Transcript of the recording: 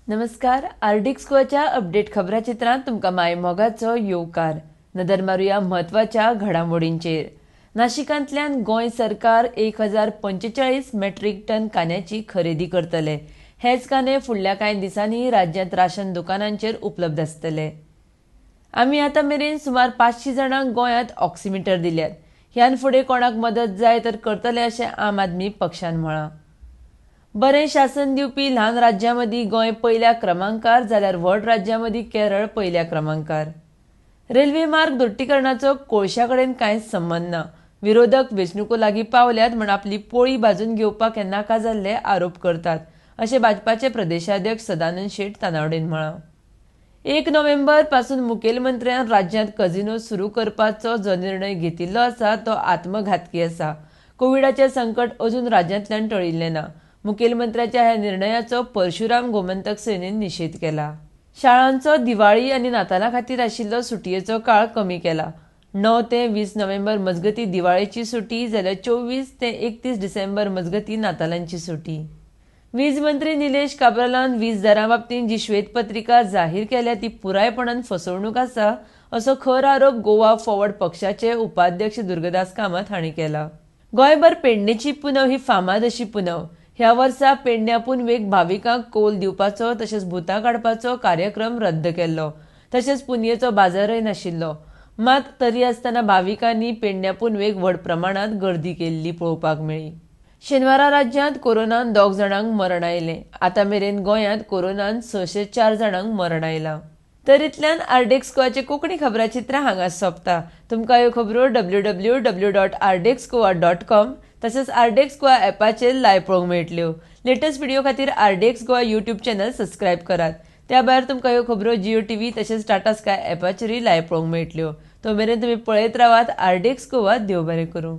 नमस्कार. आर्डिक्स गोवाच्या अपडेट खबराचित्रांत तुमकां माय मोगाचो येवकार. नदर मारुया म्हत्वाच्या घडामोडींचेर. नाशिकांतल्यान गोंय सरकार 1045 मेट्रीक टन कांद्याची खरेदी करतले. हेच कांदे फुडल्या कांय दिसांनी राज्यांत राशन दुकानांचेर उपलब्ध आसतले. आमी आतां मेरेन सुमार 500 जाणांक गोंयांत ऑक्सिमीटर दिल्यात. ह्यान फुडें कोणाक मदत जाय तर करतले अशें आम आदमी पक्षान म्हळां. बरें शासन दिवपी ल्हान राज्यां मदीं गोंय पयल्या क्रमांकार जाल्यार व्हड राज्यां मदीं केरळ पयल्या क्रमांकार. रेल्वे मार्ग दुट्टीकरणाचो कोळशा कडेन कांयच संबंद ना. विरोधक वेंचणुको लागीं पावल्यात म्हूण आपली पोळी भाजून घेवपाक हे नाका जाल्ले आरोप करतात अशें भाजपाचे प्रदेशाध्यक्ष सदानंद शेट तानावडेन म्हळां. 1 नोव्हेंबर पासून मुखेलमंत्र्यान राज्यांत कझिनो सुरू करपाचो जो निर्णय घेतिल्लो आसा तो आत्मघातकी आसा. कोविडाचें संकट अजून राज्यांतल्यान टळिल्लें ना. मुखेलमंत्र्याच्या ह्या निर्णयाचो परशुराम गोमंतक सेनेन निशेध केला. शाळांचो दिवाळी आनी नातालां खातीर आशिल्लो सुटयेचो काळ कमी केला. 9 ते 20 नोव्हेंबर मजगतीं दिवाळेची सुटी जाल्यार 24 ते 31 डिसेंबर मजगतीं नातालांची सुटी. वीज मंत्री निलेश काब्रालान वीज दरां बाबतींत जी श्वेतपत्रिका जाहीर केल्या ती पुरायपणान फसवणूक आसा असो खर आरोप गोवा फॉरवर्ड पक्षाचे उपाध्यक्ष दुर्गदास कामत हांणी केला. गोंयभर पेडणेची पुनव ही फामाद अशी पुनव. ह्या वर्सा पेडण्यां पुनवेक भाविकांक कौल दिवपाचो तशेंच भुतां काडपाचो कार्यक्रम रद्द केल्लो. तशेंच पुनयेचो बाजारय नाशिल्लो. मात तरी आसतना भाविकांनी पेडण्यां पुनवेक व्हड प्रमाणांत गर्दी केल्ली पळोवपाक मेळ्ळी. शेनवारा राज्यांत कोरोनान 2 जाणांक मरण आयलें. आतां मेरेन गोंयांत कोरोनान 604 जाणांक मरण आयलां. तरींतल्यान आर्डेक्स गोवाचे कोंकणी खबराचित्रां हांगाच सोंपता. तुमकां ह्यो खबरो www.ardexgoa.com तशेंच आर्डेक्स गोवा ॲपाचेर लायव्ह पळोवंक मेळटल्यो. लेटस्ट व्हिडिओ खातीर आर्डेक्स गोवा यूट्यूब चॅनल सबस्क्रायब करात. त्या भायर तुमकां ह्यो खबरो जियो टीव्ही तशेंच टाटा स्काय ॲपाचेरय लायव्ह पळोवंक मेळटल्यो. तो मेरेन तुमी पळयत रावात आर्डेक्स गोवा. देव बरें करूं.